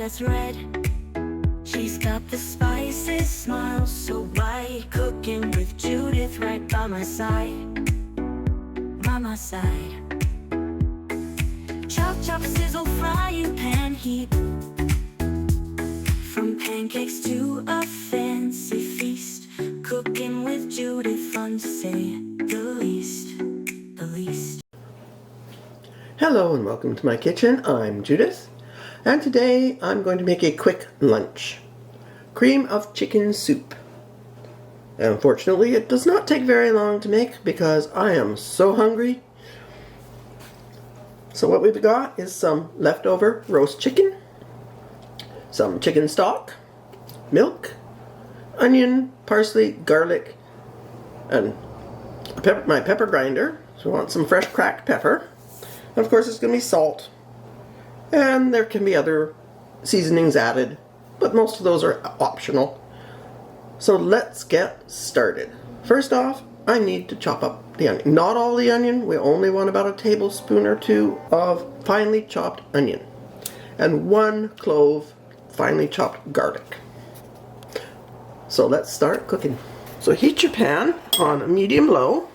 as red. She's got the spices, smile so bright. Cooking with Judith right by my side. By my side. Chop, chop, sizzle, frying pan heat. From pancakes to a fancy feast. Cooking with Judith, fun to say the least. The least. Hello and welcome to my kitchen. I'm Judith, and today I'm going to make a quick lunch. Cream of chicken soup. Unfortunately, it does not take very long to make because I am so hungry. So what we've got is some leftover roast chicken, some chicken stock, milk, onion, parsley, garlic, and my pepper grinder. So I want some fresh cracked pepper. And of course it's going to be salt. And there can be other seasonings added, but most of those are optional. So let's get started. First off, I need to chop up the onion. Not all the onion, we only want about a tablespoon or two of finely chopped onion. And 1 clove finely chopped garlic. So let's start cooking. So heat your pan on medium-low,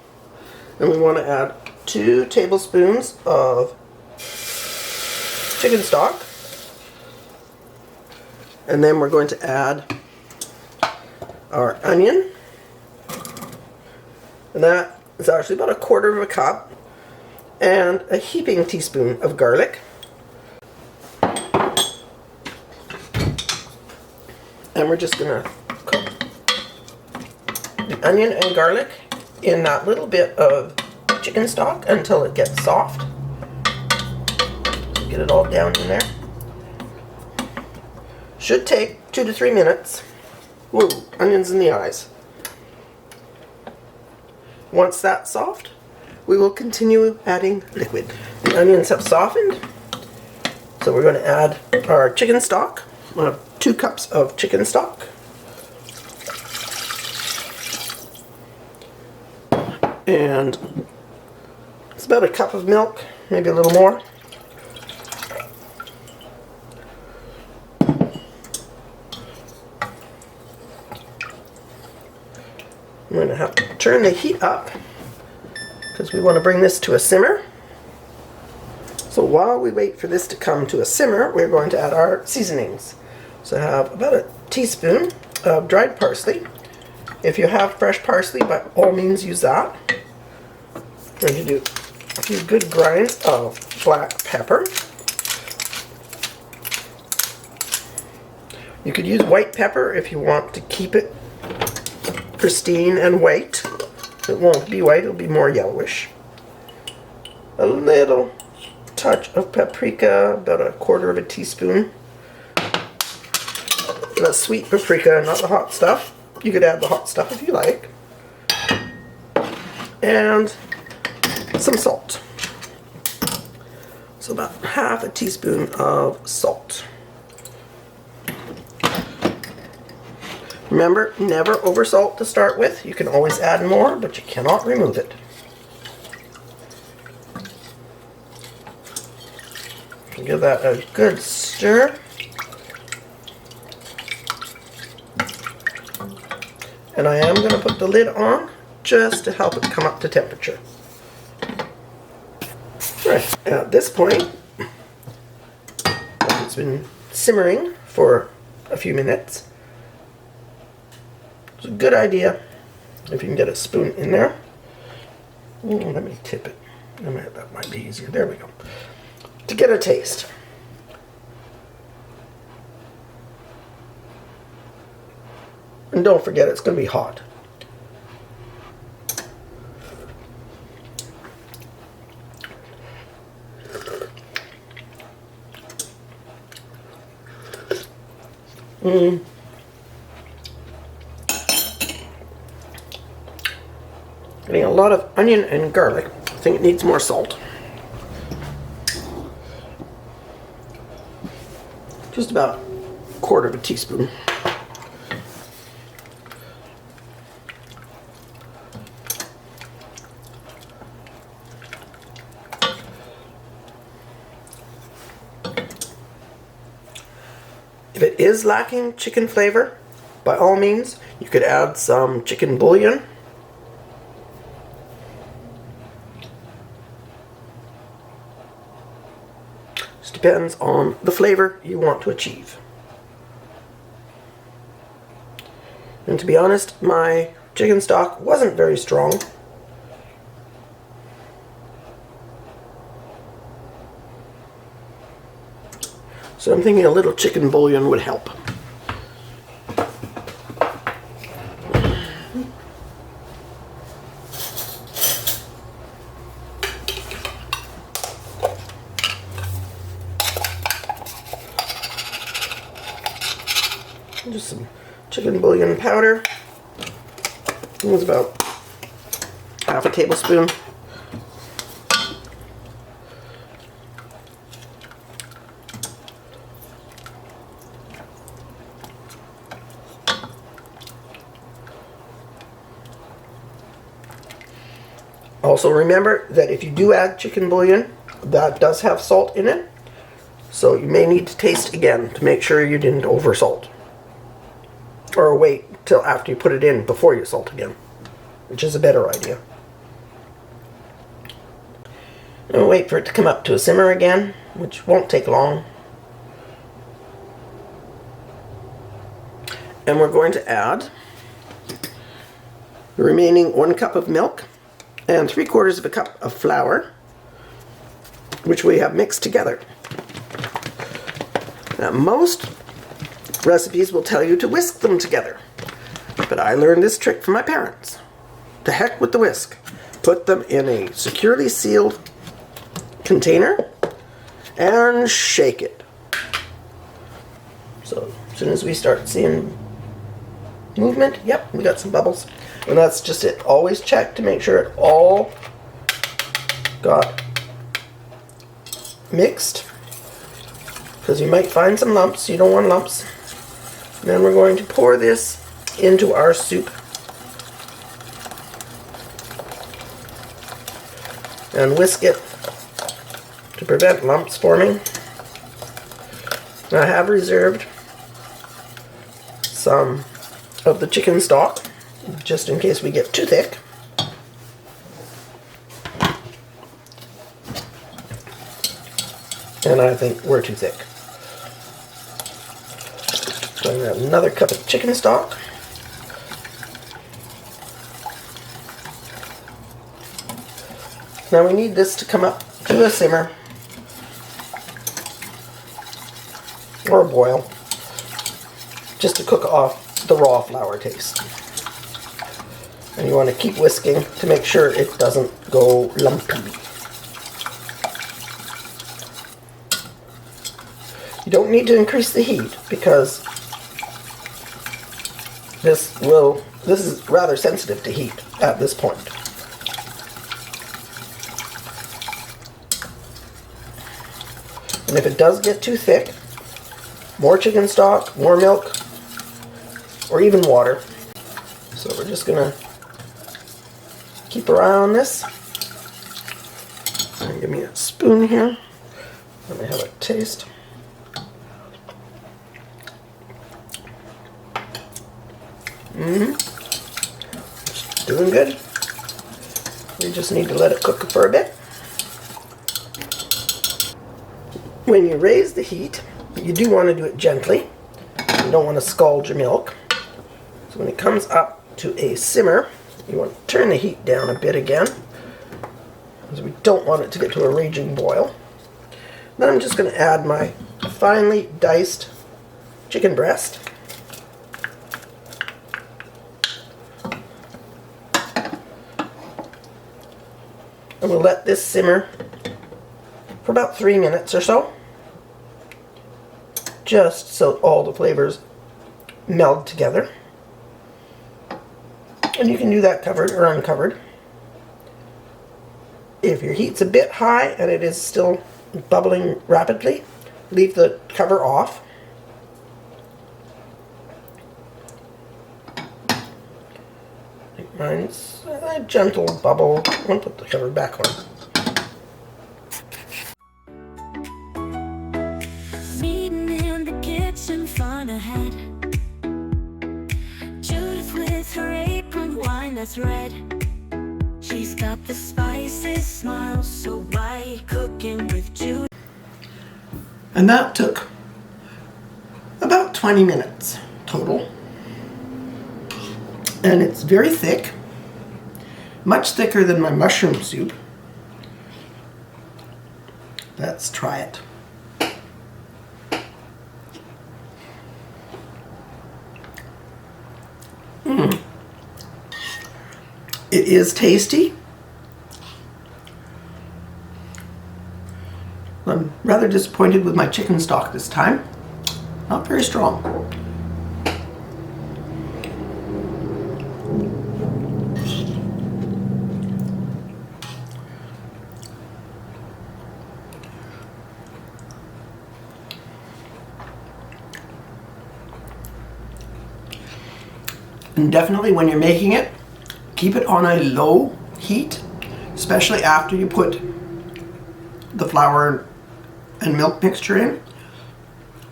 and we want to add 2 tablespoons of chicken stock. And then we're going to add our onion. And that is actually about 1/4 cup. And a heaping teaspoon of garlic. And we're just going to cook the onion and garlic in that little bit of chicken stock until it gets soft. Get it all down in there. Should take 2 to 3 minutes. Whoa, onions in the eyes. Once that's soft, we will continue adding liquid. The onions have softened, so we're going to add our chicken stock. 2 cups of chicken stock. And it's about 1 cup of milk, maybe a little more. I'm going to have to turn the heat up because we want to bring this to a simmer. So while we wait for this to come to a simmer, we're going to add our seasonings. So I have about 1 teaspoon of dried parsley. If you have fresh parsley, by all means use that. I'm going to do a few good grinds of black pepper. You could use white pepper if you want to keep it pristine and white. It won't be white, it'll be more yellowish. A little touch of paprika, about 1/4 teaspoon. That's sweet paprika, not the hot stuff. You could add the hot stuff if you like. And some salt. So about 1/2 teaspoon of salt. Remember, never over salt to start with. You can always add more, but you cannot remove it. Give that a good stir. And I am going to put the lid on just to help it come up to temperature. Right, at this point, it's been simmering for a few minutes. It's a good idea if you can get a spoon in there. Let me tip it. That might be easier. There we go. To get a taste. And don't forget, it's going to be hot. Getting a lot of onion and garlic. I think it needs more salt. Just about 1/4 teaspoon. If it is lacking chicken flavor, by all means, you could add some chicken bouillon. Just depends on the flavor you want to achieve. And to be honest, my chicken stock wasn't very strong. So I'm thinking a little chicken bouillon would help. Just some chicken bouillon powder. It was about half a tablespoon. Also remember that if you do add chicken bouillon, that does have salt in it. So you may need to taste again to make sure you didn't over salt. Or wait till after you put it in before you salt again, which is a better idea. And wait for it to come up to a simmer again, which won't take long. And we're going to add the remaining 1 cup of milk and 3/4 of a cup of flour, which we have mixed together. Now, most recipes will tell you to whisk them together, but I learned this trick from my parents. To heck with the whisk. Put them in a securely sealed container and shake it. So as soon as we start seeing movement, yep, we got some bubbles. And that's just it. Always check to make sure it all got mixed, because you might find some lumps. You don't want lumps. And then we're going to pour this into our soup. And whisk it to prevent lumps forming. I have reserved some of the chicken stock, just in case we get too thick. And I think we're too thick. Going to add another cup of chicken stock. Now we need this to come up to a simmer or a boil, just to cook off the raw flour taste. And you want to keep whisking to make sure it doesn't go lumpy. You don't need to increase the heat because this is rather sensitive to heat at this point. And if it does get too thick, more chicken stock, more milk, or even water. So we're just going to keep our eye on this. And give me a spoon here. Let me have a taste. It's doing good. We just need to let it cook for a bit. When you raise the heat, you do want to do it gently. You don't want to scald your milk. So when it comes up to a simmer, you want to turn the heat down a bit again, because we don't want it to get to a raging boil. Then I'm just going to add my finely diced chicken breast. And we'll let this simmer for about 3 minutes or so, just so all the flavors meld together. And you can do that covered or uncovered. If your heat's a bit high and it is still bubbling rapidly, leave the cover off. Mine's a gentle bubble. I'll put the cover back on. Meeting in the kitchen, fun that's red. She's got the spices, smile so bright, cooking with Judith. And that took about 20 minutes total. And it's very thick, much thicker than my mushroom soup. Let's try it. It is tasty. I'm rather disappointed with my chicken stock this time. Not very strong. And definitely when you're making it, keep it on a low heat, especially after you put the flour and milk mixture in,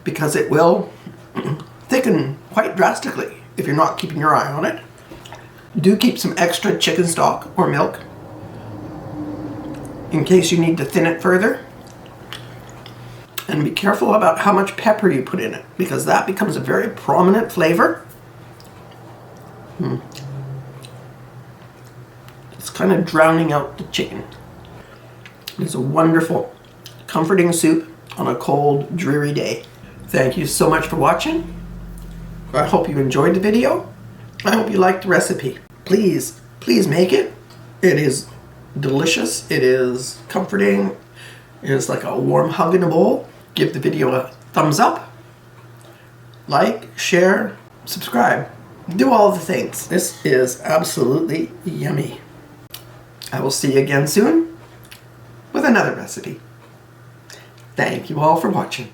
because it will thicken quite drastically if you're not keeping your eye on it. Do keep some extra chicken stock or milk in case you need to thin it further. And be careful about how much pepper you put in it, because that becomes a very prominent flavor. It's kind of drowning out the chicken. It's a wonderful, comforting soup on a cold, dreary day. Thank you so much for watching. I hope you enjoyed the video. I hope you liked the recipe. Please make it. It is delicious. It is comforting. It is like a warm hug in a bowl. Give the video a thumbs up. Like, share, subscribe. Do all the things. This is absolutely yummy. I will see you again soon with another recipe. Thank you all for watching.